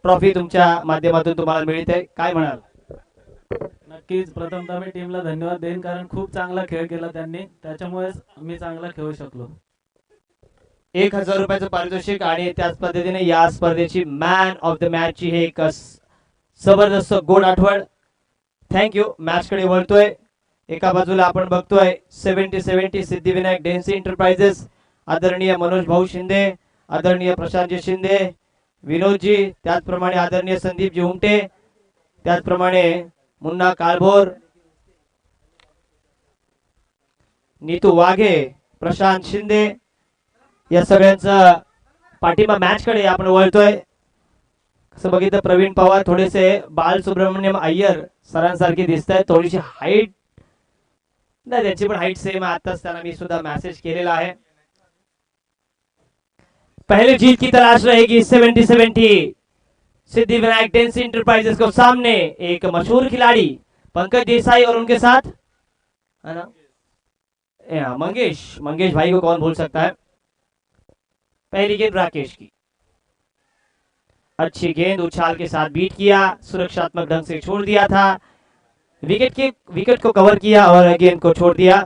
Trophy तुमच्या माध्यमातून तुम्हाला मिळते, काय म्हणाल? नक्कीच प्रथमतः मी टीमला धन्यवाद देईन, कारण खूप चांगला खेळ केला त्यांनी, त्याच्यामुळेच मी चांगला खेळू शकलो. 1000 रुपयाचं पारितोषिक आणि त्याच पद्धतीने या स्पर्धेची मॅन ऑफ द मॅच ची हे एक जबरदस्त गोड आठवण. थँक्यू. मॅच कडे वळतोय. एका बाजूला आपण बघतोय 70-70 सिद्धिविनायक डेन्सी एंटरप्राइजेस, आदरणीय मनोज भाऊ शिंदे, आदरणीय प्रशांतजी शिंदे, विनोदजी, त्याचप्रमाणे आदरणीय संदीपजी उमटे, त्याचप्रमाणे मुन्ना काळभोर, नीतू वाघे, प्रशांत शिंदे, या सगळ्यांचा पाठिंबा मॅच कडे आपण वळतोय. कसं बघितलं प्रवीण पवार थोडेसे बालसुब्रमण्यम अय्यर सरांसारखे दिसत आहेत, थोडीशी हाईट नाही, त्यांची पण हाईट सेम आहे. आताच त्यांना मी सुद्धा मेसेज केलेला आहे. पहले जीत की तलाश रहेगी 70-70 सिद्धिविनायक डेंसी इंटरप्राइजेस को सामने एक मशहूर खिलाड़ी पंकज देसाई और उनके साथ है ना मंगेश भाई को कौन भूल सकता है। पहली गेंद राकेश की, अच्छी गेंद उछाल के साथ बीट किया, सुरक्षात्मक ढंग से छोड़ दिया था, विकेट को कवर किया और गेंद को छोड़ दिया।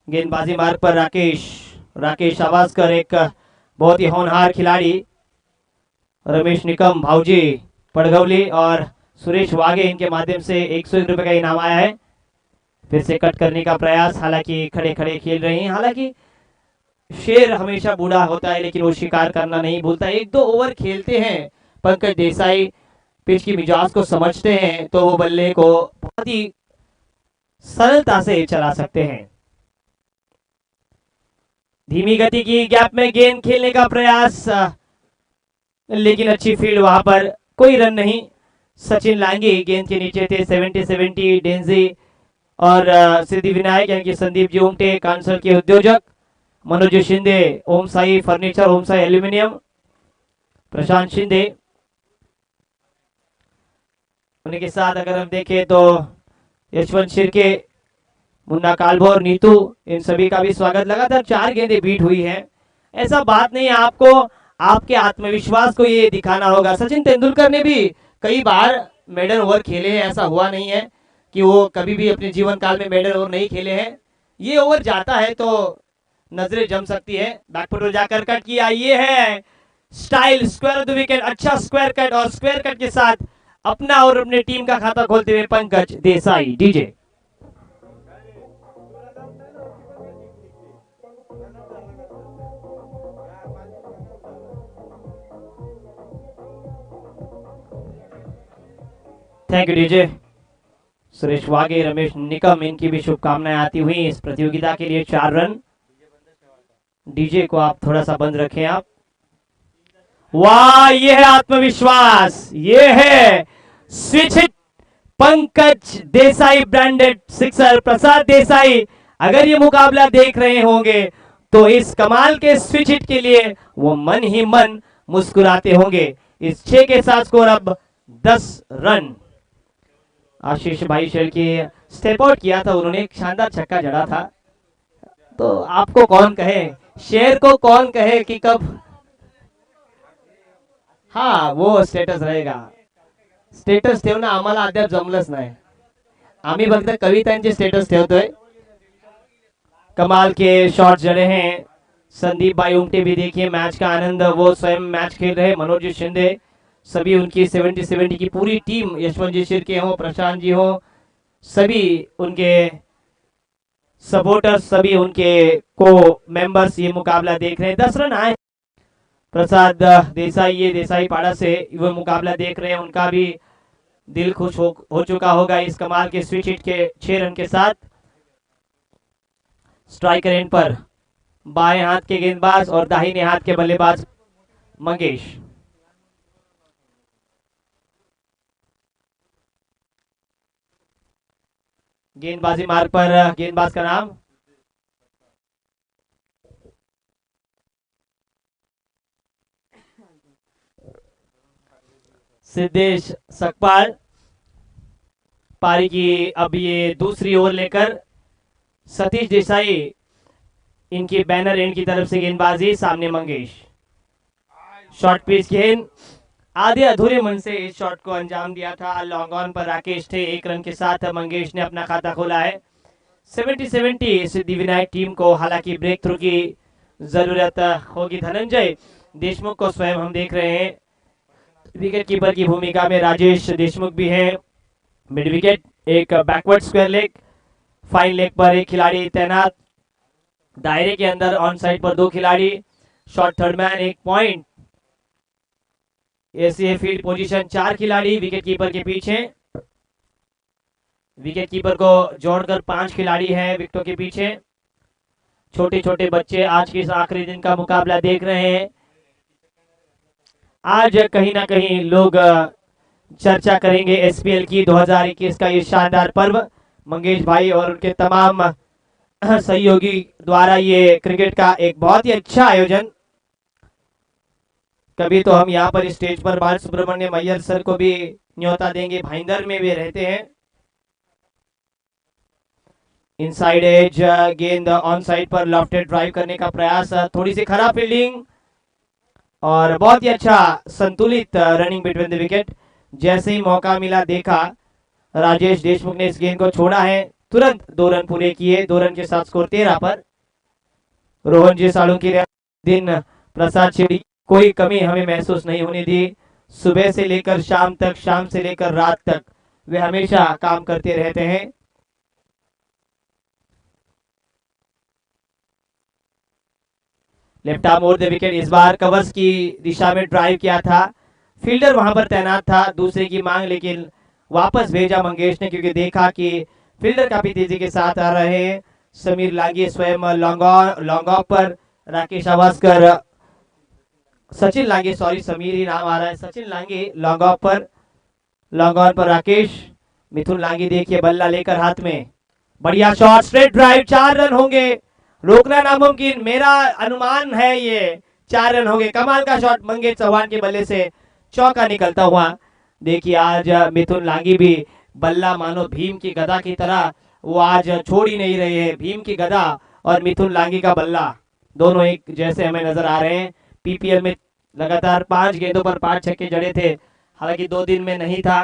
गेंदबाजी मार्ग पर राकेश आवासकर, एक बहुत ही होनहार खिलाड़ी, रमेश निकम, भाऊजी पड़गवली और सुरेश वागे, इनके माध्यम से 101 रुपए का इनाम आया है। फिर से कट करने का प्रयास, हालांकि खड़े खड़े खेल रहे हैं। हालांकि शेर हमेशा बूढ़ा होता है लेकिन वो शिकार करना नहीं भूलता। 1-2 ओवर खेलते हैं पंकज देसाई, पिच की मिजाज को समझते हैं तो वो बल्ले को बहुत ही सरलता से चला सकते हैं। धीमी गति की गैप में गेंद खेलने का प्रयास, लेकिन अच्छी फील्ड, वहां पर कोई रन नहीं। सचिन लांगी गेंद के नीचे थे। 70-70 डेंजी और सिद्धिविनायक यानी कि संदीप जी उमटे, कांसर के उद्योजक, मनोज शिंदे, ओम साई फर्नीचर, ओम साई एल्यूमिनियम, प्रशांत शिंदे, उनके साथ अगर हम देखें तो यशवंत शिर्के, मुन्ना कालभोर, नीतू, इन सभी का भी स्वागत। लगातार 4 गेंदें बीट हुई हैं। ऐसा बात नहीं है, आपको आपके आत्मविश्वास को ये दिखाना होगा। सचिन तेंदुलकर ने भी कई बार मेडल ओवर खेले हैं, ऐसा हुआ नहीं है कि वो कभी भी अपने जीवन काल में मेडल ओवर नहीं खेले हैं। ये ओवर जाता है तो नजरें जम सकती है। बैकफुट पर जाकर कट किया, ये है style, square of the wicket, अच्छा स्क्वायर कट, और स्क्वायर कट के साथ अपना और अपने टीम का खाता खोलते हुए Pankaj Desai. DJ thank you DJ. Suresh Waghe, Ramesh Nikam, इनकी भी शुभकामनाएं आती हुई इस प्रतियोगिता के लिए 4 रन। डीजे को आप थोड़ा सा बंद रखें आप। वाह, ये है आत्मविश्वास, ये है switch hit, Pankaj Desai branded sixer. Prasad Desai अगर ये मुकाबला देख रहे होंगे तो इस कमाल के स्विच हिट के लिए वो मन ही मन मुस्कुराते होंगे। इस 6 के साथ स्कोर अब 10 रन। आशीष भाई शेर की स्टेप आउट किया था उन्होंने, एक शानदार छक्का जड़ा था। तो आपको कौन कहे, शेर को कौन कहे कि कब, हाँ वो स्टेटस रहेगा। स्टेटस ठेवणं आम्हाला अद्याप जमलंच नाही, आम्ही फक्त कवितांचे स्टेटस ठेवतोय। कमाल के शॉट्स जड़े हैं। संदीप भाई उमटे भी देखिए मैच का आनंद, वो स्वयं मैच खेल रहे। मनोज शिंदे, सभी उनकी 70-70 की पूरी टीम, यशवंत जी शिर्के हो, प्रशांत जी हो, सभी उनके सपोर्टर्स, सभी उनके को मेंबर्स ये मुकाबला देख रहे हैं। 10 रन आए। प्रसाद देसाई, ये देसाई पाड़ा से वो मुकाबला देख रहे हैं, उनका भी दिल खुश हो चुका होगा इस कमाल के स्विच हिट के 6 रन के साथ। स्ट्राइकर एंड पर बाएं हाथ के गेंदबाज और दाहिने हाथ के बल्लेबाज मंगेश। गेंदबाजी मार्ग पर गेंदबाज का नाम सिद्धेश सकपाल। पारी की अब ये दूसरी ओवर लेकर सतीश देसाई, इनकी बैनर एंड की तरफ से गेंदबाजी, सामने मंगेश। शॉर्ट पिच गेंद, आधे अधूरे मन से इस शॉट को अंजाम दिया था। लॉन्ग ऑन पर राकेश थे, 1 रन के साथ मंगेश ने अपना खाता खोला है। 70-70 सिद्धिविनायक टीम को। हालांकि ब्रेक थ्रू की जरूरत होगी। धनंजय देशमुख को स्वयं हम देख रहे हैं, विकेट कीपर की भूमिका में राजेश देशमुख भी हैं। मिड विकेट, एक backward square leg, fine leg पर एक खिलाड़ी तैनात, दायरे के अंदर ऑन साइड पर 2 खिलाड़ी, शॉर्ट थर्ड मैन 1 पॉइंट। ऐसे फील्ड पोजीशन 4 खिलाड़ी विकेट कीपर के पीछे, विकेट कीपर को जोड़कर 5 खिलाड़ी हैं विकेटों के पीछे। छोटे छोटे बच्चे आज के इस आखिरी दिन का मुकाबला देख रहे हैं। आज कहीं ना कहीं लोग चर्चा करेंगे एसपीएल की 2021 का ये शानदार पर्व। मंगेश भाई और उनके तमाम सहयोगी द्वारा ये क्रिकेट का एक बहुत ही अच्छा आयोजन। कभी तो हम यहाँ पर स्टेज पर बाल सुब्रमण्यम अय्यर सर को भी न्योता देंगे, भाईंदर में भी रहते हैं। इनसाइड एज गेंद ऑन साइड पर लॉफ्टेड ड्राइव करने का प्रयास, थोड़ी सी खराब फील्डिंग और बहुत ही अच्छा संतुलित रनिंग बिटवीन द विकेट। जैसे ही मौका मिला देखा, राजेश देशमुख ने इस गेंद को छोड़ा है, तुरंत 2 रन पूरे किए। 2 रन के साथ स्कोर 13 पर। रोहन जी सालुंकी ने दिन प्रसाद शेड़ी कोई कमी हमें महसूस नहीं होने दी। सुबह से लेकर शाम तक, शाम से लेकर रात तक वे हमेशा काम करते रहते हैं। Left arm over the wicket, इस बार कवर्स की दिशा में ड्राइव किया था, फील्डर वहां पर तैनात था, दूसरे की मांग, लेकिन वापस भेजा मंगेश ने क्योंकि देखा कि फील्डर काफी तेजी के साथ आ रहे हैं। समीर लांगे स्वयं लॉन्ग ऑफ पर, राकेश आवास्कर, सचिन लांगे, सॉरी समीर ही नाम आ रहा है, सचिन लांगे लॉन्ग ऑफ पर, लॉन्ग ऑन पर राकेश। मिथुन लांगे देखिए बल्ला लेकर हाथ में, बढ़िया शॉट, स्ट्रेट ड्राइव, 4 रन होंगे, रोकना नामुमकिन। मेरा अनुमान है ये 4 रन होंगे। कमाल का शॉट मंगेश चौहान के बल्ले से चौका निकलता हुआ। देखिए आज मिथुन लांगी भी बल्ला मानो भीम की गदा की तरह, वो आज छोड़ ही नहीं रहे हैं। भीम की गदा और मिथुन लांगी का बल्ला दोनों एक जैसे हमें नजर आ रहे हैं। पीपीएल में लगातार 5 गेंदों पर 5 छक्के जड़े थे, हालांकि 2 दिन में नहीं था।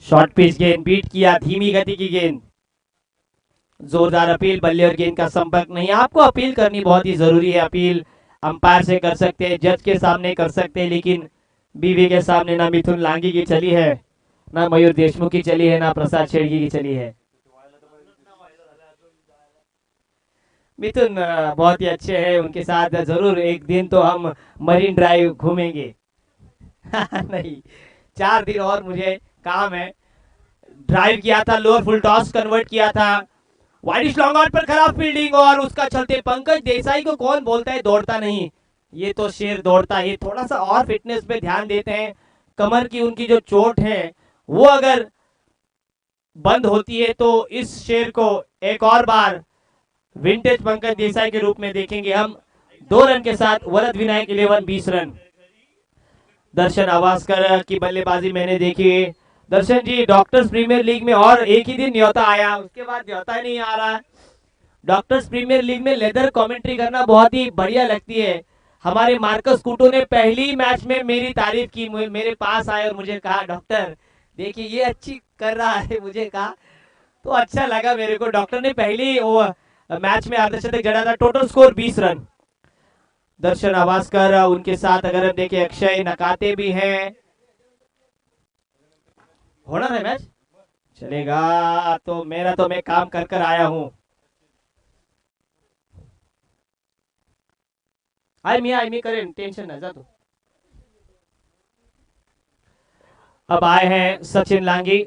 शॉर्ट पिच गेंद बीट किया, धीमी गति की गेंद, जोरदार अपील, बल्ले और गेंद का संपर्क नहीं। आपको अपील करनी बहुत ही जरूरी है। अपील अंपायर से कर सकते हैं, जज के सामने कर सकते हैं, लेकिन बीवी के सामने ना मिथुन लांगी की चली है, ना मयूर देशमुख की चली है, ना प्रसाद शेड़गी की चली है। मिथुन बहुत ही अच्छे हैं, उनके साथ जरूर एक दिन तो हम मरीन ड्राइव घूमेंगे। नहीं, 4 दिन और मुझे काम है। ड्राइव किया था, लोअर फुल टॉस कन्वर्ट किया था, वाइडिश लॉन्ग ऑन पर खराब फील्डिंग और उसका चलते पंकज देसाई को कौन बोलता है दौड़ता नहीं, ये तो शेर दौड़ता है। थोड़ा सा और फिटनेस पे ध्यान देते हैं। कमर की उनकी जो चोट है वो अगर बंद होती है तो इस शेर को एक और बार विंटेज पंकज देसाई के रूप में देखेंगे हम। 2 रन के साथ वरद विनायक 11 20 रन। दर्शन आवास्कर की बल्लेबाजी मैंने देखी। दर्शन जी, डॉक्टर्स प्रीमियर लीग में और एक ही दिन न्योता आया, उसके बाद न्योता ही नहीं आ रहा। डॉक्टर्स प्रीमियर लीग में लेदर कमेंट्री करना बहुत ही बढ़िया लगती है। हमारे मार्कस कूटो ने पहली मैच में मेरी तारीफ की, मेरे पास आए और मुझे कहा डॉक्टर देखिए ये अच्छी कर रहा है, मुझे कहा तो अच्छा लगा मेरे को। डॉक्टर ने पहली मैच में अर्धशतक जड़ा था। Total score 20 run. Darshan Awaskar, उनके साथ अगर हम देखें अक्षय नकाते भी हैं। होना है मैच चलेगा तो मेरा तो मैं काम कर कर आया हूं। आई मी करें, टेंशन ना जा तू। अब आए हैं सचिन लांगी।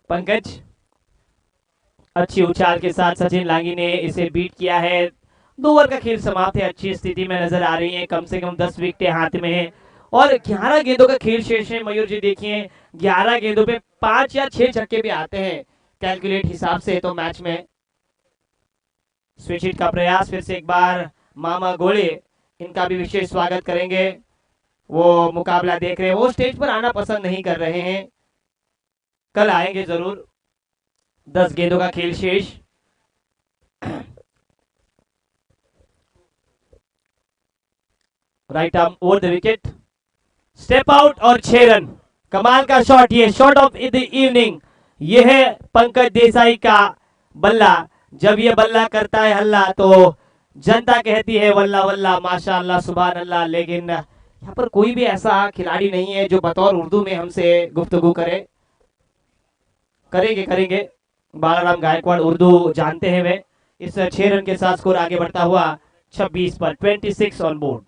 पंकज, अच्छी उछाल के साथ सचिन लांगी ने इसे बीट किया है। 2 ओवर का खेल समाप्त है, अच्छी स्थिति में नजर आ रही है, कम से कम 10 विकेटें हाथ में है और 11 गेंदों का खेल शेष है। मयूर जी देखिए 11 गेंदों पे 5 या 6 छक्के भी आते हैं कैलकुलेट हिसाब से तो मैच में स्विच हिट का प्रयास फिर से एक बार मामा गोले, इनका भी विशेष स्वागत करेंगे। वो मुकाबला देख रहे हैं, वो स्टेज पर आना पसंद नहीं कर रहे हैं, कल आएंगे जरूर। 10 गेंदों का खेल शेष। Right arm over the wicket, step out और 6 रन। कमाल का शॉट, ये शॉट ऑफ द इवनिंग। ये है पंकज देसाई का बल्ला। जब ये बल्ला करता है हल्ला तो जनता कहती है वल्ला वल्ला माशाअल्लाह सुभान अल्लाह। लेकिन यहाँ पर कोई भी ऐसा खिलाड़ी नहीं है जो बतौर उर्दू में हमसे गुफ्तगू करे। करेंगे बालाराम गायकवाड़ उर्दू जानते हैं वे। इस 6 रन के साथ स्कोर आगे बढ़ता हुआ 26 पर, 26 ऑन बोर्ड।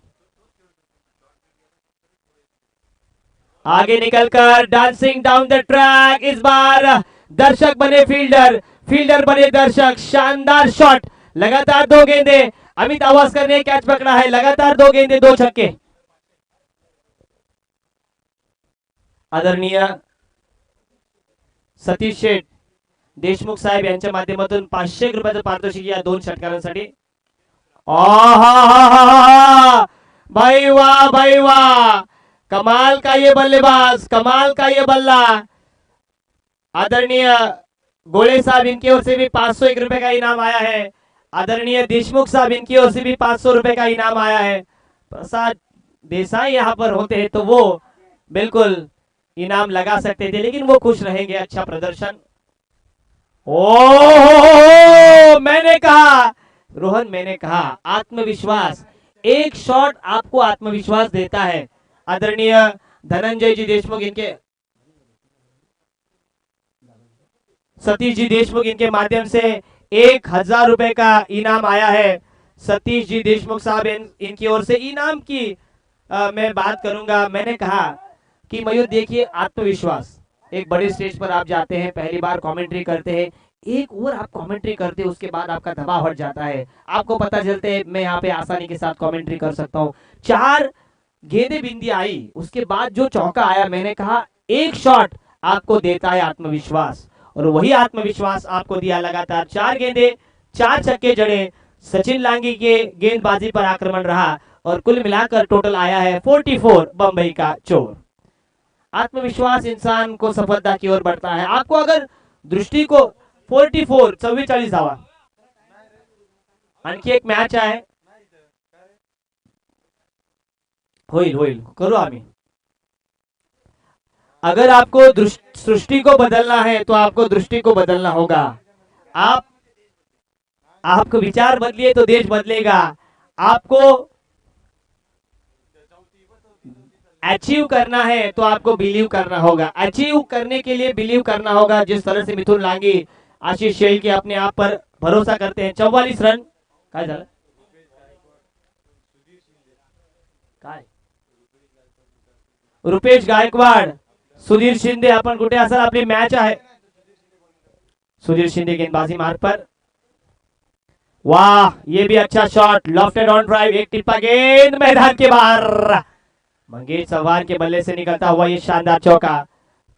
आगे निकलकर डांसिंग डाउन द ट्रैक, इस बार दर्शक बने फील्डर, फील्डर बने दर्शक। शानदार शॉट, लगातार 2 गेंदे। अमित आवास्कर ने कैच पकड़ा है, लगातार 2 गेंदे 2 छक्के। आदरणीय सतीश शेठ देशमुख साहेब यांच्या माध्यमातून 500 रुपयाचं पारितोषिक या 2 षटकारांसाठी। भाई वाह, कमाल का ये बल्लेबाज, कमाल का ये बल्ला। आदरणीय गोले साहब, इनकी ओर से भी 501 रुपए का इनाम आया है। आदरणीय देशमुख साहब, इनकी ओर से भी 500 रुपए का इनाम आया है। प्रसाद देसाई यहाँ पर होते हैं तो वो बिल्कुल इनाम लगा सकते थे, लेकिन वो खुश रहेंगे। अच्छा प्रदर्शन। मैंने कहा रोहन, मैंने कहा आत्मविश्वास, एक शॉट आपको आत्मविश्वास देता है। आदरणीय धनंजय जी देशमुख, इनके सतीश जी देशमुख, इनके माध्यम से 1000 रुपए का इनाम आया है। सतीश जी देशमुख साहब, इनकी ओर से इनाम की मैं बात करूंगा। मैंने कहा कि मयूर देखिए, आत्मविश्वास, एक बड़े स्टेज पर आप जाते हैं, पहली बार कमेंट्री करते हैं, एक ओवर आप कमेंट्री करते हैं, उसके बाद आपका दबाव हट जाता है, आपको पता चलते है मैं यहाँ पे आसानी के साथ कमेंट्री कर सकता हूँ। 4 गेंदे बिंदी आई, उसके बाद जो चौका आया, मैंने कहा एक शॉट आपको देता है आत्मविश्वास, और वही आत्मविश्वास आपको दिया। लगातार 4 गेंदे 4 छक्के जड़े। सचिन लांगी के गेंदबाजी पर आक्रमण रहा और कुल मिलाकर टोटल आया है 44, बंबई का चोर। आत्मविश्वास इंसान को सफलता की ओर बढ़ता है। आपको अगर दृष्टी को 44 44 धावा, आणखी एक मॅच आहे, होईल करू आम्ही। अगर आपको सृष्टि को बदलना है तो आपको दृष्टि को बदलना होगा। आपको विचार बदलिए तो देश बदलेगा। आपको अचीव करना है तो आपको बिलीव करना होगा। अचीव करने के लिए बिलीव करना होगा। जिस तरह से मिथुन लांगी, आशीष शेळके अपने आप पर भरोसा करते हैं। 44 रन काय झालं, काय रुपेश गायकवाड, सुधीर शिंदे, आपण कुठे असाल, आपली मॅच आहे। सुधीर शिंदे गेंदबाजी मार्ग पर, वाह ये भी अच्छा शॉट, लॉफ्टेड ऑन ड्राइव, एक टिप्पा गेंद मैदान के बाहर। मंगेश चौहान के बल्ले से निकलता हुआ ये शानदार चौका।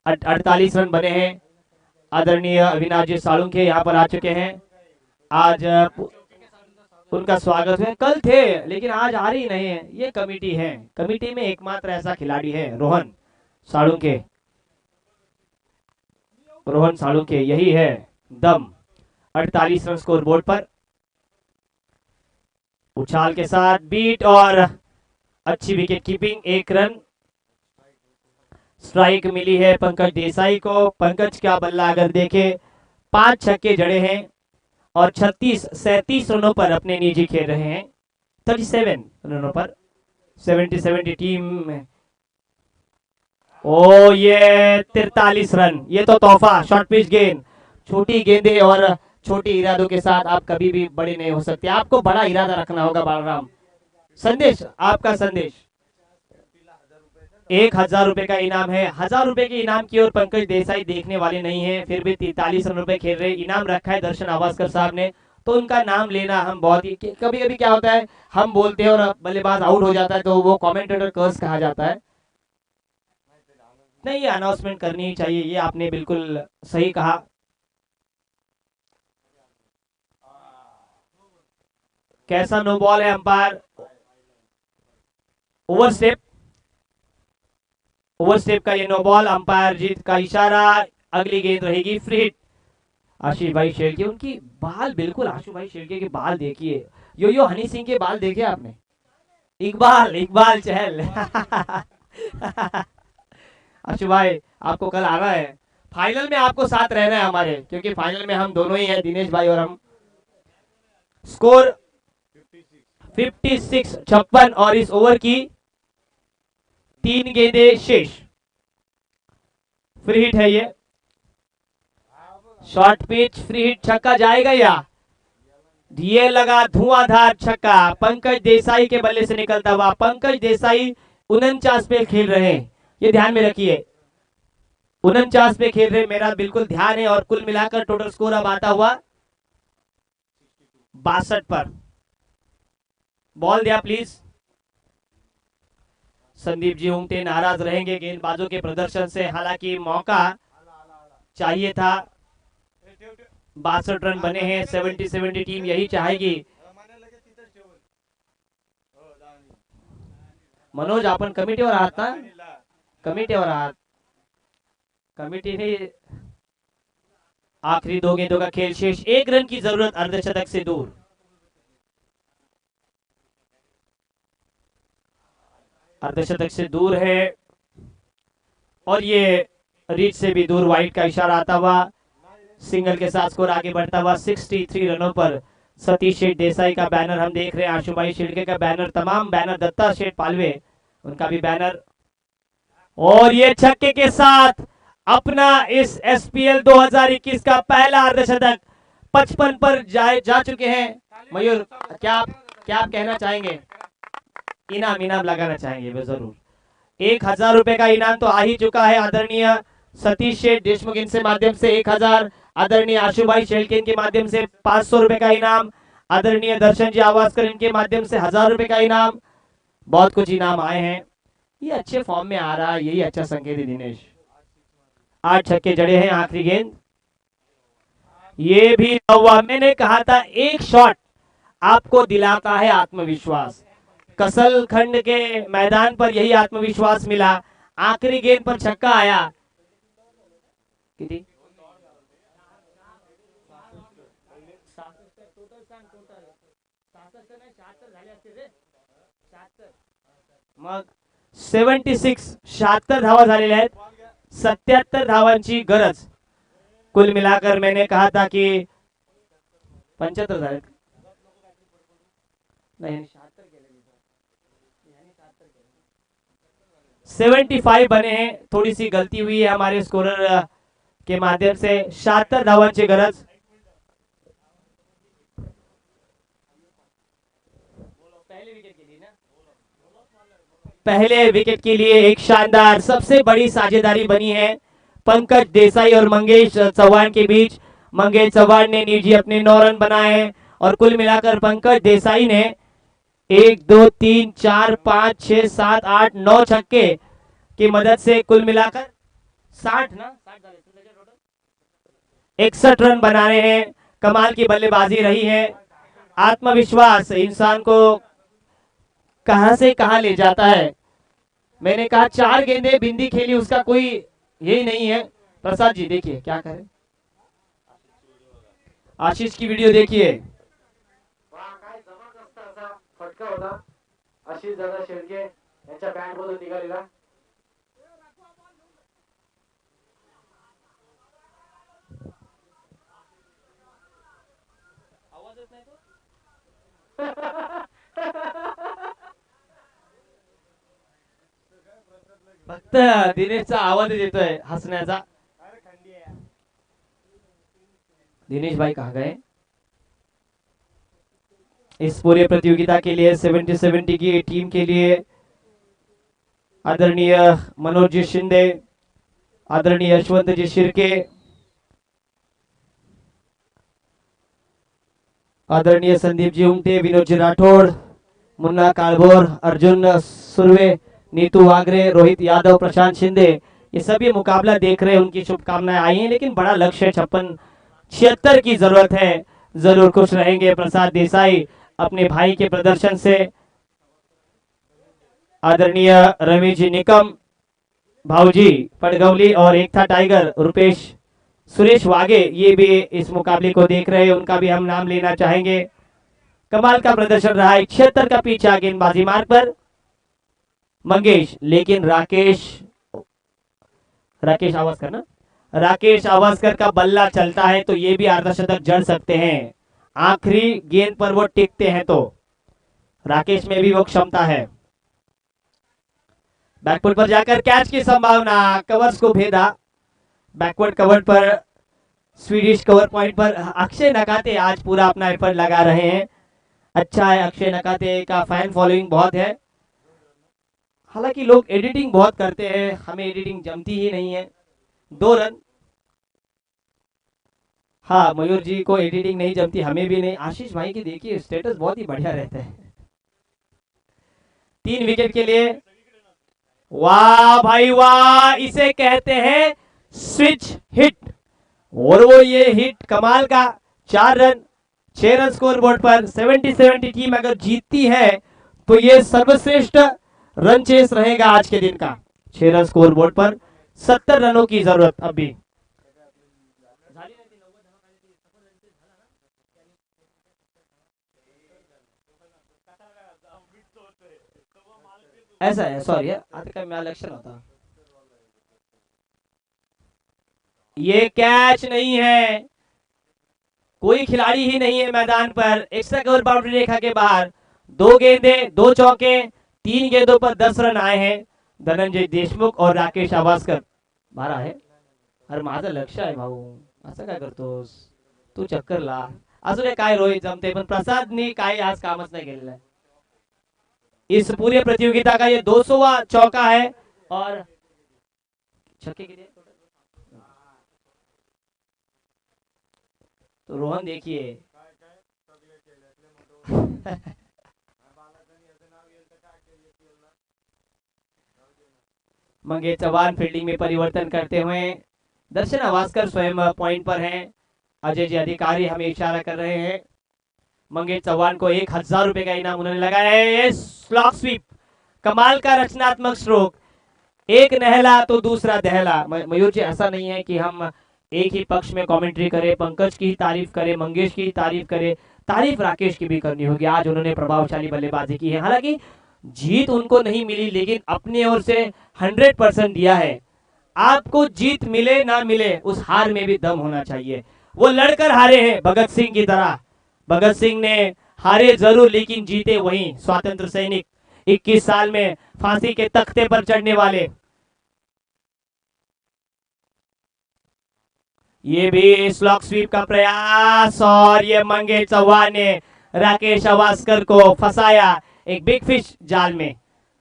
48 रन बने हैं। आदरणीय अविनाश जी सालुंखे यहाँ पर आ चुके हैं। आज उनका स्वागत है, कल थे लेकिन आज आ रही नहीं है, ये कमेटी है। कमेटी में एकमात्र ऐसा खिलाड़ी है रोहन सालुंखे, रोहन सालुंखे, यही है दम। 48 रन स्कोर बोर्ड पर, उछाल के साथ बीट और अच्छी विकेट कीपिंग। 1 रन स्ट्राइक मिली है पंकज देसाई को। पंकज का बल्ला अगर देखे 5 छक्के जड़े हैं और 37 रनों पर अपने निजी खेल रहे हैं। 37 रनों पर 70 टीम में। ओ ये 43 रन, ये तो तोहफा, शॉर्ट पिच गेंद। छोटी गेंदे और छोटी इरादों के साथ आप कभी भी बड़े नहीं हो सकते। आपको बड़ा इरादा रखना होगा। बालराम, संदेश, आपका संदेश। 1000 रुपए का इनाम है। 1000 रुपए के इनाम की ओर पंकज देसाई देखने वाले नहीं है, फिर भी 43 रन रुपए खेल रहे। इनाम रखा है दर्शन आवास्कर साहब ने, तो उनका नाम लेना हम बहुत ही, कभी कभी क्या होता है, हम बोलते हैं और बल्लेबाज आउट हो जाता है तो वो कमेंटेटर कर्स कहा जाता है। नहीं, ये अनाउंसमेंट करनी ही चाहिए, ये आपने बिल्कुल सही कहा। कैसा नो बॉल है अंपायर, ओवर स्टेप का ये नो बॉल, अंपायर जीत का इशारा, अगली गेंद रहेगी फ्री हिट। आशीष भाई शेड़के, उनकी बाल बिल्कुल, आशु भाई शेड़के के बाल देखिए, यो हनी सिंह के बाल देखे आपने, इकबाल चहल आशु भाई आपको कल आना है, फाइनल में आपको साथ रहना है हमारे, क्योंकि फाइनल में हम दोनों ही हैं, दिनेश भाई और हम। स्कोर 56 और इस ओवर की 3 गेंदें शेष। फ्री हिट है ये, शॉर्ट पिच फ्री हिट, छक्का जाएगा या ये लगा धुआंधार छक्का, पंकज देसाई के बल्ले से निकलता हुआ। पंकज देसाई 49 पे खेल रहे हैं, ये ध्यान में रखिए, 49 पे खेल रहे, मेरा बिल्कुल ध्यान है। और कुल मिलाकर टोटल स्कोर अब आता हुआ 62 पर। बॉल दिया प्लीज। संदीप जी उंगटे नाराज रहेंगे गेंदबाजों के प्रदर्शन से, हालांकि मौका चाहिए था। 62 रन बने हैं, 70 टीम यही चाहेगी। मनोज आपण कमिटीवर आहात ना, कमिटीवर आहात, कमिटी ने आखिरी 2 गेंदों का खेल शेष, 1 रन की जरूरत अर्धशतक से दूर। अर्धशतक से दूर है और ये रीच से भी दूर, वाइड का इशारा आता हुआ। सिंगल के साथ स्कोर आगे बढ़ता हुआ 63 रनों पर। सतीश शेठ देसाई का बैनर हम देख रहे हैं, आशुभाई शिड़के का बैनर, तमाम बैनर, दत्ता शेठ पालवे उनका भी बैनर। और ये छक्के के साथ अपना इस एसपीएल 2021 का पहला अर्धशतक 55 पर जा चुके हैं। मयूर क्या आप कहना चाहेंगे? इनाम लगाना चाहेंगे वे जरूर। 1000 रुपए का इनाम तो आ ही चुका है, आदरणीय सतीश शेठ देशमुख इनसे माध्यम से 1000, आदरणीय आशुभाई शेलके के माध्यम से 500 रुपए का इनाम, आदरणीय दर्शन जी आवासकर इनके माध्यम से 1000 रुपए का इनाम। बहुत कुछ इनाम आए हैं, ये अच्छे फॉर्म में आ रहा है, यही अच्छा संकेत है दिनेश। 8 छक्के जड़े हैं, आखिरी गेंद ये भी हुआ। मैंने कहा था एक शॉट आपको दिलाता है आत्मविश्वास, कसल खंड के मैदान पर यही आत्मविश्वास मिला। आखिरी गेंद पर छक्का आया। किती मग 76 धावा झालेल्या आहेत, 77 धावांची गरज। कुल मिलाकर मैंने कहा था कि 75 झाले नहीं, 75 बने हैं, थोड़ी सी गलती हुई है हमारे स्कोरर के माध्यम से। 76 धावांची गरज। पहले विकेट के लिए एक शानदार सबसे बड़ी साझेदारी बनी है पंकज देसाई और मंगेश चौहान के बीच। मंगेश चौहान ने निजी अपने 9 रन बनाए और कुल मिलाकर पंकज देसाई ने 1 2 3 4 5 6 7 8 9 छक्के की मदद से कुल मिलाकर 61 रन बनाने हैं। कमाल की बल्लेबाजी रही है। आत्मविश्वास इंसान को कहां से कहां ले जाता है। मैंने कहा 4 गेंदें बिंदी खेली, उसका कोई यही नहीं है। प्रसाद जी देखिए क्या करें, आशीष की वीडियो देखिए, जबरदस्त असा फटका होता आशीष दादा शेळके यांच्या बॅट मधून निघालेला। आवाजच नाही तो फक्त दिनेशचा आवाज येतोय हसण्याचा। दिनेश भाई कहाँ गए? इस पूरे प्रतियोगिता के लिए 70 की टीम के लिए आदरणीय मनोज जी शिंदे, आदरणीय यशवंत जी शिर्के, आदरणीय संदीप जी उमटे, विनोद जी राठौड़, मुन्ना कालभोर, अर्जुन सुरवे, नीतू वागरे, रोहित यादव, प्रशांत शिंदे, ये सभी मुकाबला देख रहे हैं, उनकी शुभकामनाएं आई हैं। लेकिन बड़ा लक्ष्य है, 56 76 की जरूरत है, जरूर खुश रहेंगे प्रसाद देसाई। अपने भाई के प्रदर्शन से आदरणीय रमेश जी निकम, भाऊजी पटगवली और एक था टाइगर रुपेश सुरेश वागे, ये भी इस मुकाबले को देख रहे हैं, उनका भी हम नाम लेना चाहेंगे। कमाल का प्रदर्शन रहा है। 76 का पीछा गेंदबाजी मार्ग पर मंगेश, लेकिन राकेश आवास्कर ना, राकेश आवास्कर का बल्ला चलता है तो ये भी अर्धशतक जड़ सकते हैं। आखिरी गेंद पर वो टिकते हैं तो राकेश में भी वो क्षमता है। बैकवर्ड पर जाकर कैच की संभावना, कवर्स को भेदा। बैकवर्ड कवर पर स्वीडिश कवर पॉइंट पर अक्षय नकाते आज पूरा अपना एफर्ट लगा रहे हैं। अच्छा है, अक्षय नकाते का फैन फॉलोइंग बहुत है। हालांकि लोग एडिटिंग बहुत करते हैं, हमें एडिटिंग जमती ही नहीं है। 2 रन। हाँ, मयूर जी को एडिटिंग नहीं जमती, हमें भी नहीं। आशीष भाई की देखिए स्टेटस बहुत ही बढ़िया रहता है। 3 विकेट के लिए। वाह भाई वाह, इसे कहते हैं स्विच हिट। और वो ये हिट कमाल का। 4 रन, 6 रन स्कोर बोर्ड पर। 70-70 टीम अगर जीतती है तो ये सर्वश्रेष्ठ रन चेस रहेगा आज के दिन का। 6 रन स्कोर बोर्ड पर 70 रनों की जरूरत अभी। ऐसा है, सॉरी, आता काय मला लक्ष नव्हता। ये कैच नहीं है, कोई खिलाड़ी ही नहीं है मैदान पर। एक्स्ट्रा कवर बाउंड्री रेखा के बाहर। 2 गेंदे, 2 चौके, 3 गेंदों पर 10 रन आए हैं। धनंजय देशमुख और राकेश आवास्कर मारा है। अरे माझं लक्ष आहे भाऊ, असं काय करतोस तू? चक्कर ला असू दे, काय रोहित जमते, पण प्रसादनी काही आज कामच नाही केलेलं आहे। इस पूरी प्रतियोगिता का ये 200वां चौका है और छक्के कितने तो रोहन देखिए। मंगेश चौहान फील्डिंग में परिवर्तन करते हुए। दर्शन आवास्कर स्वयं पॉइंट पर हैं। अजय जी अधिकारी हमें इशारा कर रहे हैं। मंगेश चौहान को 1000 रुपए का इनाम उन्होंने लगाया है। स्लॉक स्वीप, कमाल का रचनात्मक स्ट्रोक। एक नहला तो दूसरा दहला। मयूर जी, ऐसा नहीं है कि हम एक ही पक्ष में कमेंट्री करें। पंकज की ही तारीफ करें, मंगेश की ही तारीफ करें, तारीफ राकेश की भी करनी होगी। आज उन्होंने प्रभावशाली बल्लेबाजी की है। हालांकि जीत उनको नहीं मिली, लेकिन अपनी ओर से 100% दिया है। आपको जीत मिले ना मिले, उस हार में भी दम होना चाहिए। वो लड़कर हारे हैं भगत सिंह की तरह। भगत सिंह ने हारे जरूर, लेकिन जीते वहीं। स्वतंत्र सैनिक, 21 साल में फांसी के तख्ते पर चढ़ने वाले। ये भी स्लॉक स्वीप का प्रयास, और ये मंगेश चौहान ने राकेश आवास्कर को फंसाया एक बिग फिश जाल में।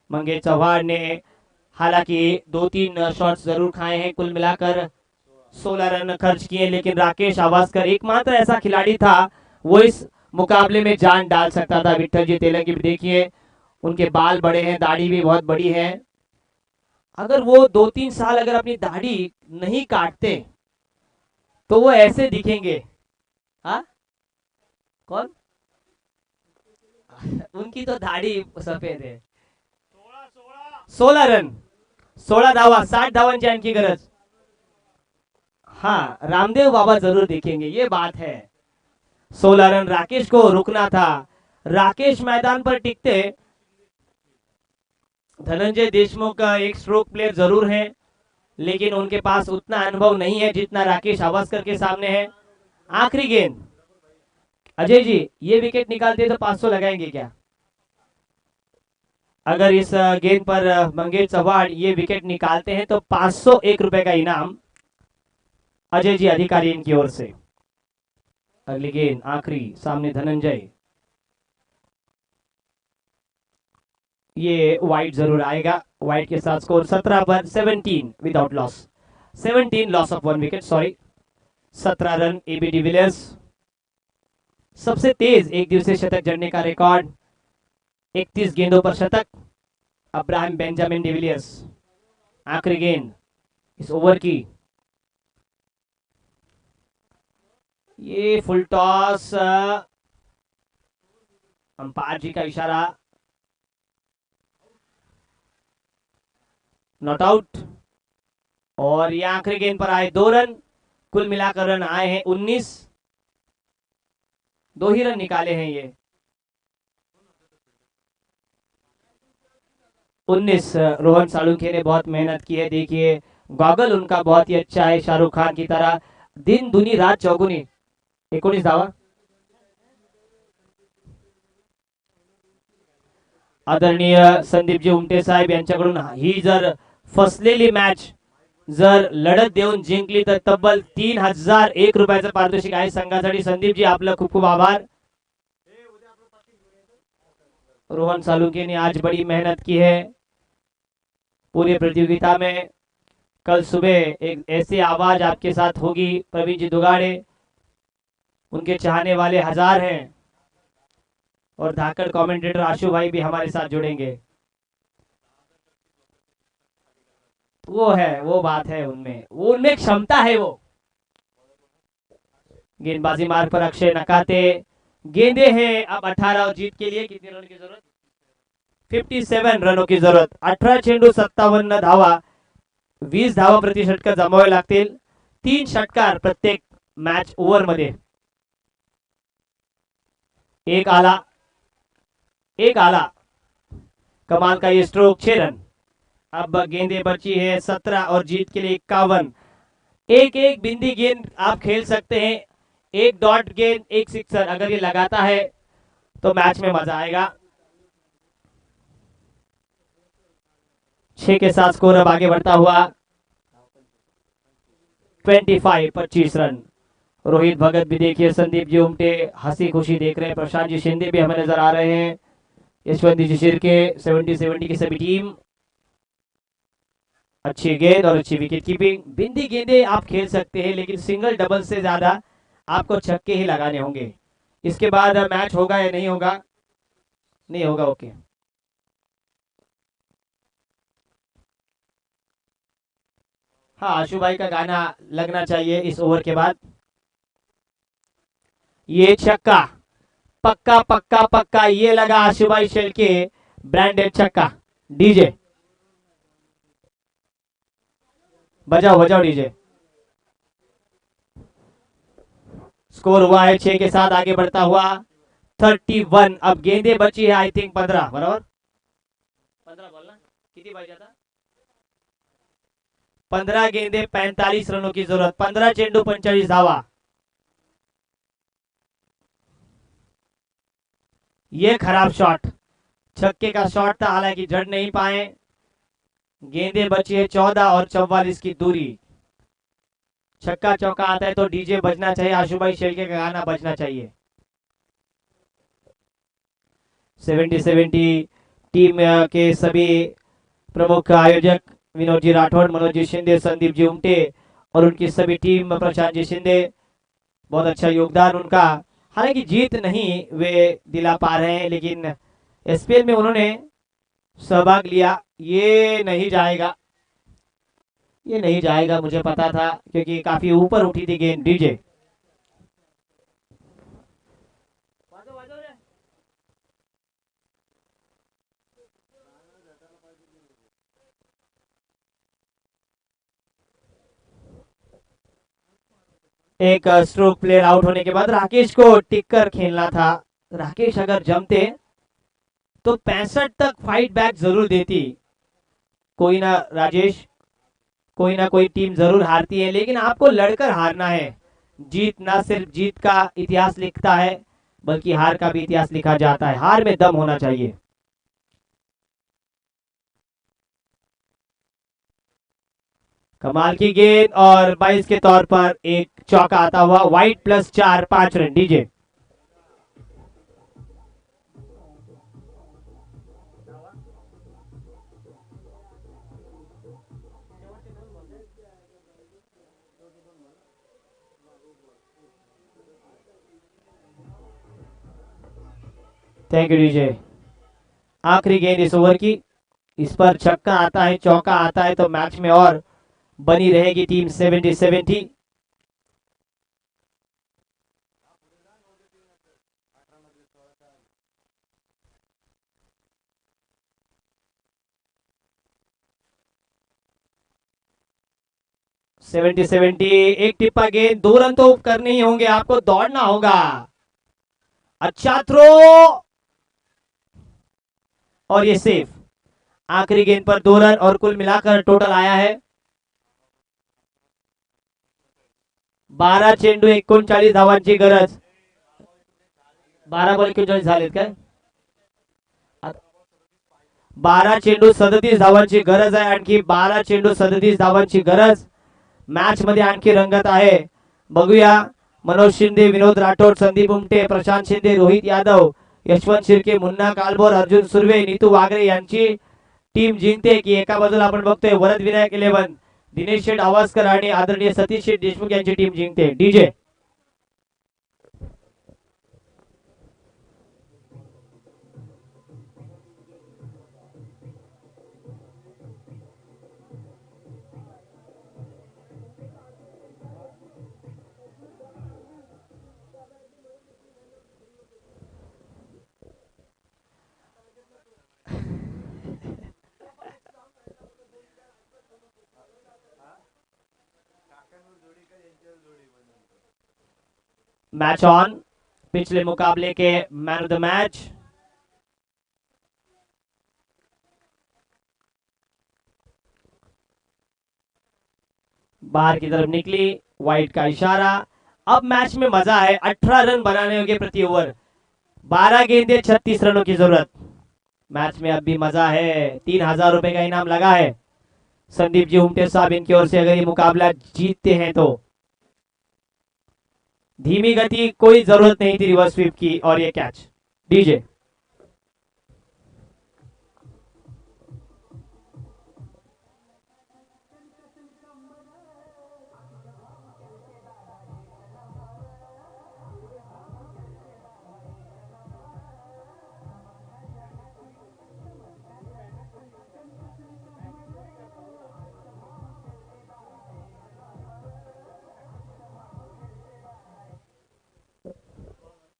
मंगेश चौहान ने हालांकि 2-3 शॉट्स जरूर खाए हैं, कुल मिलाकर 16 रन खर्च किए, लेकिन राकेश आवास्कर एकमात्र ऐसा खिलाड़ी था वो इस मुकाबले में जान डाल सकता था। विठल जी तेलंगी भी देखिए, उनके बाल बड़े हैं, दाढ़ी भी बहुत बड़ी है। अगर वो 2-3 साल अगर अपनी दाढ़ी नहीं काटते तो वो ऐसे दिखेंगे। हाँ, कौन? उनकी तो दाढ़ी सफेद है। 16 रन, 16 धावा, 60 धावांची आणखी गरज। हाँ, रामदेव बाबा जरूर दिखेंगे, ये बात है। 16 रन राकेश को रुकना था। राकेश मैदान पर टिकते। धनंजय देशमुख का एक स्ट्रोक प्लेयर जरूर है, लेकिन उनके पास उतना अनुभव नहीं है जितना राकेश आवास्कर के सामने है। आखिरी गेंद। अजय जी, ये विकेट निकालते तो 500 लगाएंगे क्या? अगर इस गेंद पर मंगेश चौहान ये विकेट निकालते हैं तो 501 रुपए का इनाम अजय जी अधिकारी इनकी ओर से। अगली गेंद, आखिरी, सामने धनंजय। ये वाइड जरूर आएगा। वाइड के साथ स्कोर 17 पर 17 without loss. 17 loss of 1 wicket, sorry. 17 run AB de Villiers. सबसे तेज एक दिवसीय शतक जड़ने का रिकॉर्ड, 31 गेंदों पर शतक, अब्राहम बेंजामिन डिविलियर्स। आखिरी गेंद इस ओवर की। ये फुल टॉस, अंपायर जी का इशारा, नॉट आउट। और ये आखिरी गेंद पर आए 2 रन, कुल मिलाकर रन आए हैं 19, 2 ही रन निकाले हैं ये। 19। रोहन सालुंखे ने बहुत मेहनत की है, देखिए गॉगल उनका बहुत ही अच्छा है, शाहरुख खान की तरह, दिन दुनी रात चौगुनी। 19 धावा। आदरणीय संदीपजी उमटे साहेब यांच्याकडून ही जर फसलेली मॅच जर लढत देऊन जिंकली तर तब्बल 3001 रुपयाचं पारितोषिक आहे संघासाठी। संदीपजी आपलं खूप खूप आभार। रोहन सालुंखे ने आज बड़ी मेहनत की है पूरी प्रतियोगिता में। कल सुबह एक ऐसी आवाज आपके साथ होगी, प्रवीण जी दुगाड़े, उनके चाहने वाले 1000 हैं और धाकड़ कमेंटेटर आशु भाई भी हमारे साथ जुड़ेंगे। वो है, वो बात है उनमें, वो उनमें क्षमता है। वो गेंदबाजी मार्ग पर अक्षय नकाते, गेंदे हैं अब 18 और जीत के लिए कितने रन की जरूरत? 57 रनों की जरूरत। 18 चेंडू 57 धावा, 20 धावा प्रति षटकार जमावे लागतील। 3 षटकार प्रत्येक मॅच ओव्हर मध्ये। एक आला, एक आला, कमाल का ये स्ट्रोक, 6 रन। अब गेंदे बची है 17 और जीत के लिए 51। एक एक बिंदी गेंद आप खेल सकते हैं, एक डॉट गेंद, एक सिक्सर, अगर ये लगाता है तो मैच में मजा आएगा। 6 के साथ स्कोर अब आगे बढ़ता हुआ 25 रन। रोहित भगत भी देखिए, संदीप जी उमटे हंसी खुशी देख रहे हैं, प्रशांत जी शिंदे भी हमें नजर आ रहे हैं, यशवंत जी शिर्के, 70 की सभी टीम। अच्छी गेंद और अच्छी विकेट कीपिंग। बिंदी गेंदे आप खेल सकते हैं लेकिन सिंगल डबल से ज्यादा आपको छक्के ही लगाने होंगे। इसके बाद मैच होगा या नहीं होगा? नहीं होगा, ओके। हाँ, आशु भाई का गाना लगना चाहिए इस ओवर के बाद। ये छक्का, पक्का पक्का पक्का, ये लगा आशु भाई शेल के ब्रांडेड छक्का। डीजे बजाओ बजाओ डीजे। स्कोर हुआ है 6 के साथ आगे बढ़ता हुआ 31। अब गेंदे बची है आई थिंक 15, बराबर 15 बोलना किती पाहिजे आता? 15 गेंदे 45 रनों की जरूरत। 15 चेंडू 45 धावा। ये खराब शॉट, छक्के का शॉट था, हालांकि जड़ नहीं पाए। गेंदे बची है 14 और 44 की दूरी। छक्का चौका आता है तो डीजे बजना चाहिए, आशुभाई शेलके का गाना बजना चाहिए। 70 टीम के सभी प्रमुख आयोजक विनोद जी राठौड़, मनोज जी शिंदे, संदीप जी उमटे और उनकी सभी टीम, प्रशांत जी शिंदे, बहुत अच्छा योगदान उनका। हालांकि जीत नहीं वे दिला पा रहे हैं लेकिन एसपीएल में उन्होंने सहभाग लिया। ये नहीं जाएगा, ये नहीं जाएगा, मुझे पता था क्योंकि काफी ऊपर उठी थी गेंद। डीजे एक स्ट्रोक प्लेयर आउट होने के बाद राकेश को टिक कर खेलना था। राकेश अगर जमते तो 65 तक फाइट बैक जरूर देती। कोई ना राजेश, कोई ना कोई टीम जरूर हारती है लेकिन आपको लड़कर हारना है। जीत ना सिर्फ जीत का इतिहास लिखता है बल्कि हार का भी इतिहास लिखा जाता है। हार में दम होना चाहिए। कमाल की गेंद और 22 के तौर पर एक चौका आता हुआ। White plus 4, 5 run. DJ thank you DJ. आखिरी गेंद इस ओवर की, इस पर छक्का आता है, चौका आता है तो मैच में और बनी रहेगी टीम 70-70। 70-70 एक टिप्पा गेंद, 2 रन तो करने ही होंगे, आपको दौड़ना होगा। अच्छा थ्रो और ये सेफ। आखिरी गेंद पर 2 रन और कुल मिलाकर टोटल आया है 12 चेंडू 39 धावांची गरज। 12 बॉल 39 झालेत काय? 12 चेंडू 37 धावांची गरज आहे, आणखी 12 चेंडू 37 धावांची गरज। मॅच मध्ये आणखी रंगत आहे, बघूया मनोज शिंदे, विनोद राठोड, संदीप उमटे, प्रशांत शिंदे, रोहित यादव, यशवंत शिर्के, मुन्ना कालभोर, अर्जुन सुर्वे, नीतू वागरे यांची टीम जिंकते की एका बाजूला आपण बघतोय वरद विनायक 11, दिनेश शेठ आवासकर आणि आदरणीय सतीश शेठ देशमुख यांची टीम जिंकते। DJ match on. पिछले मुकाबले के मैन ऑफ द मैच बाहर की तरफ निकली, वाइट का इशारा। अब मैच में मजा है, 18 रन बनाने होंगे प्रति ओवर, 12 गेंदे 36 रनों की जरूरत। मैच में अब भी मजा है, 3000 रुपए का इनाम लगा है। संदीप जी उमटे साहब इनकी ओर से अगर ये मुकाबला जीतते हैं तो धीमी गति, कोई जरूरत नहीं थी रिवर्स स्वीप की, और ये कैच। डीजे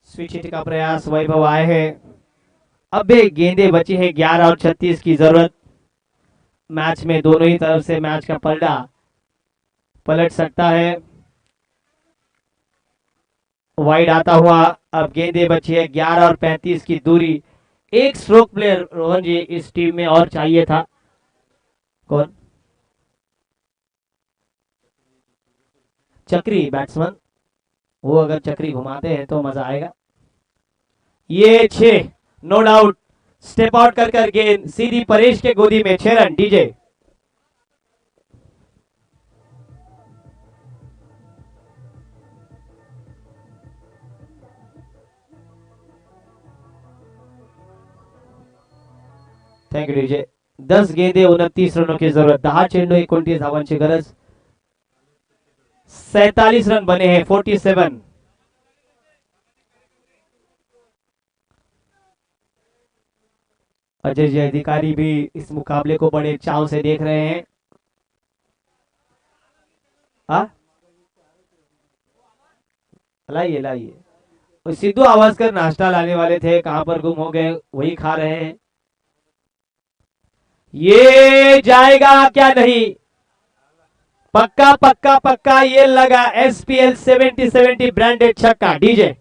स्विच हिट का प्रयास, वैभव आए हैं। अब भी गेंदे बची है 11 और 36 की जरूरत। मैच में दोनों ही तरफ से मैच का पलड़ा पलट सकता है। वाइड आता हुआ अब गेंदे बची है 11 और 35 की दूरी। एक स्ट्रोक प्लेयर रोहन जी इस टीम में और चाहिए था। कौन? चक्री बैट्समैन, वो अगर चक्री घुमाते हैं तो मजा आएगा। ये 6 नो डाउट, स्टेप आउट कर गेंद सीधी परेश के गोदी में, 6 run. DJ thank you DJ. 10 गेंदे 29 रनों की जरूरत, 10 चेंडू 29 धावांची गरज। 47 रन बने हैं, 47। अजय जी अधिकारी भी इस मुकाबले को बड़े चाव से देख रहे हैं। लाइए लाइए, सिद्धू आवाजकर नाश्ता लाने वाले थे, कहां पर गुम हो गए, वही खा रहे हैं। ये जाएगा क्या? नहीं, पक्का पक्का पक्का, ये लगा SPL 70-70 ब्रांडेड छक्का। डीजे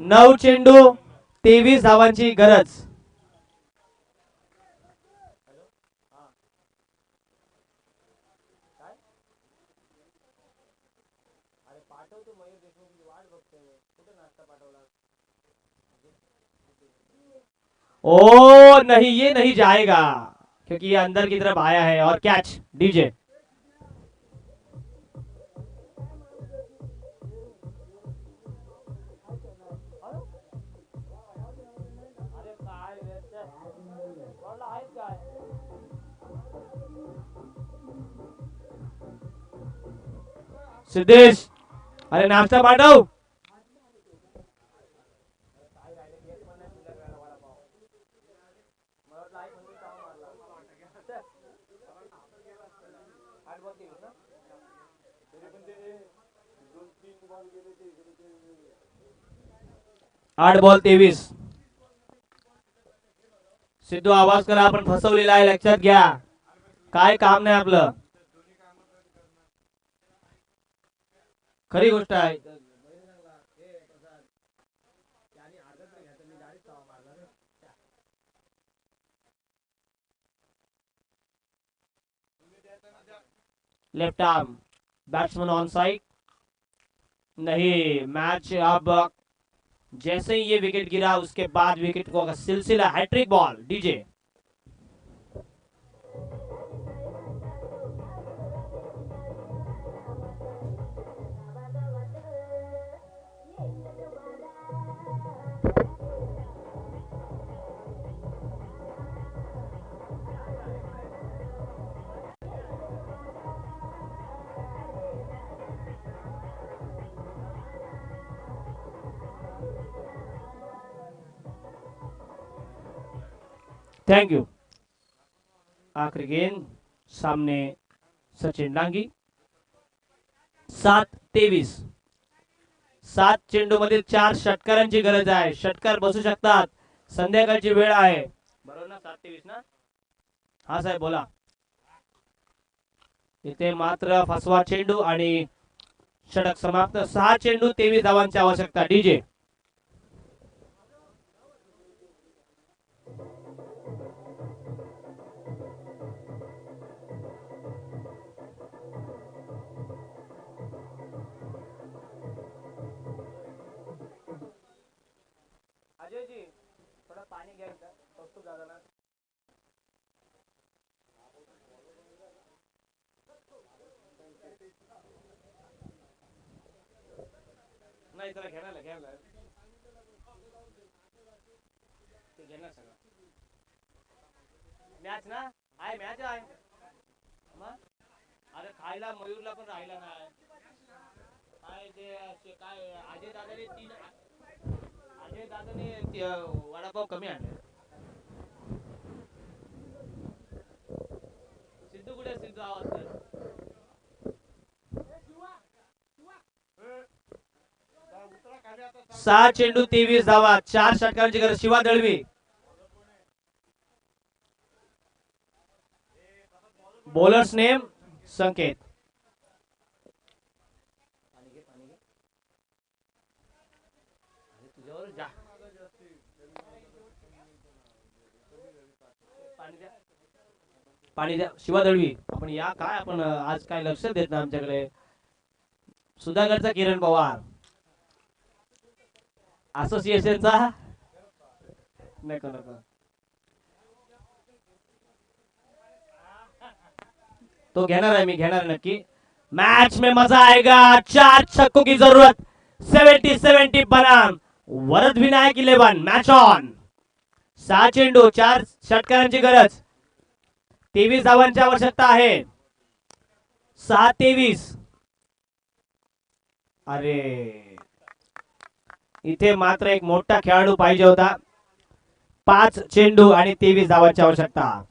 नऊ चेंडू 23 धावांची गरज। ओ नहीं, ये नहीं जाएगा क्योंकि ये अंदर की तरफ आया है, और कैच। डीजे सिद्धेश, अरे नाश्ता पाठव। 8 बॉल 23. सिद्धू आवाज करा, आपण फसवलेला आहे, लक्षात घ्या. काय काम नाही आपलं. खरी गोष्ट आहे. Left arm batsman on side. नहीं, मैच अब जैसे ही ये विकेट गिरा उसके बाद विकेट को सिलसिला hattrick ball. DJ thank you. आखरी गेंद सामने सचिन डांगी. 7-23. 7 चेंडू मध्ये 4 षटकारांची गरज आहे. षटकार बसू शकतात. संध्याकाळची वेळ आहे. बरोबर ना? 7-23 ना? हा साहेब बोला. इथे मात्र फसवा चेंडू आणि षटक समाप्त. 6 चेंडू 23 धावांची आवश्यकता. डीजे अजय जी थोड़ा पानी घ्या. कौतुक झालं ना. नाही त्याला घ्यायला ते घेणार सगळं. मॅच ना आहे, मॅच आहे मग. अरे खायला मयूरला पण राहिला नाही. काय काय अजय दादाने वडापाव कमी आणले. सिद्धू कुठे? सिद्धू आवाज कर. 6 चेंडू 23 धावा. 4 षटकारांची गरज. शिवा दळवी. बॉलर्स नेम संकेत. पाणी द्या. शिवा दळवी. आपण या काय, आपण आज काय लक्ष देत ना आमच्याकडे. सुधागडचा किरण पवार असोसिएशनचा नको नको. तो घेणार आहे, मी घेणार नक्की. मैच में मजा आएगा. 4 छक्कों की जरूरत. 70-70 बनाम वरद विनायक 11. Match on. 6 चेंडू 4 षटकारांची गरज. 23 धावांची आवश्यकता आहे. 6-23. अरे इथे मात्र एक मोठा खेळाडू पाहिजे होता. 5 चेंडू आणि 23 धावांची आवश्यकता.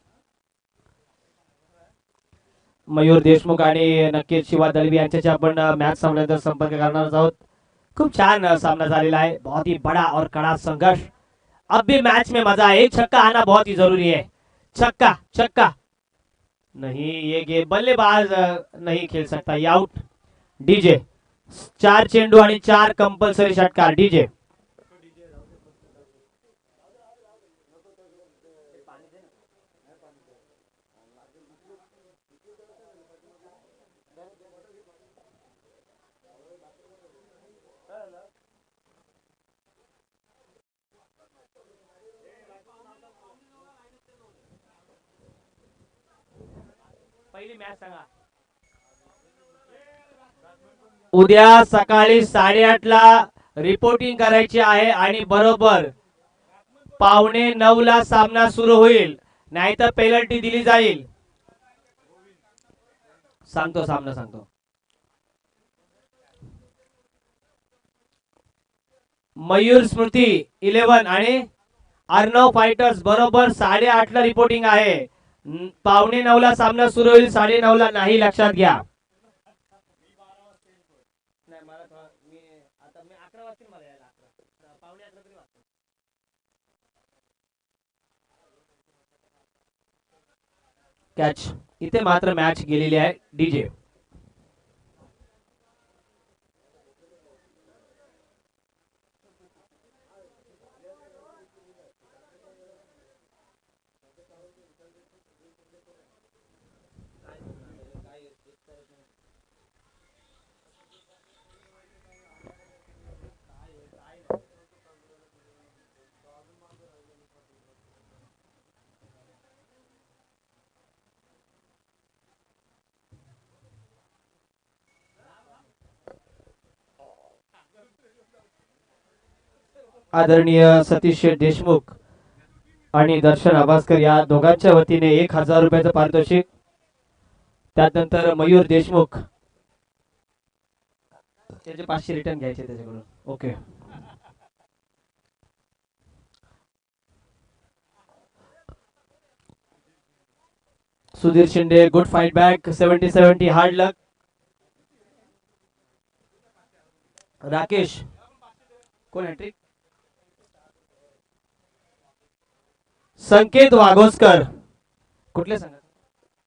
मयूर देशमुख आणि नक्कीच शिवा दळवी यांच्याशी आपण मॅच संपल्यानंतर संपर्क करणार आहोत. खूप छान सामना झालेला है. बहुत ही बड़ा और कड़ा संघर्ष. अब भी मैच में मजा है. एक छक्का आना बहुत ही जरूरी है. छक्का छक्का नहीं, ये गेम बल्लेबाज नहीं खेल सकता. ये आउट. डीजे 4 चेंडू आणि 4 कंपल्सरी षटकार. डीजे पहिली मॅच सांगा. उद्या सकाळी 8:30 ला रिपोर्टिंग करायची आहे आणि बरोबर 8:45 ला सामना सुरू होईल. नाहीतर पेनल्टी दिली जाईल. सांगतो सामना सांगतो. मयूर स्मृती 11 आणि अर्णव फायटर्स बरोबर 8:30 ला रिपोर्टिंग आहे. 8:45 ला सामना सुरू होईल. 9:30 ला नाही, लक्षात घ्या. नाही मला कॅच. इथे मात्र मॅच गेलेली आहे डीजे. आदरणीय सतीश देशमुख आणि दर्शन आभासकर या दोघांच्या वतीने 1000 रुपयाचं पारितोषिक. त्यानंतर मयूर देशमुख त्याचे 500 रिटर्न घ्यायचे त्याच्याकडून. Okay. Sudhir Shinde good fight back 70-70 hard luck. Rakesh कोण हॅट्रिक. संकेत वाघोसकर कुठले सांगा.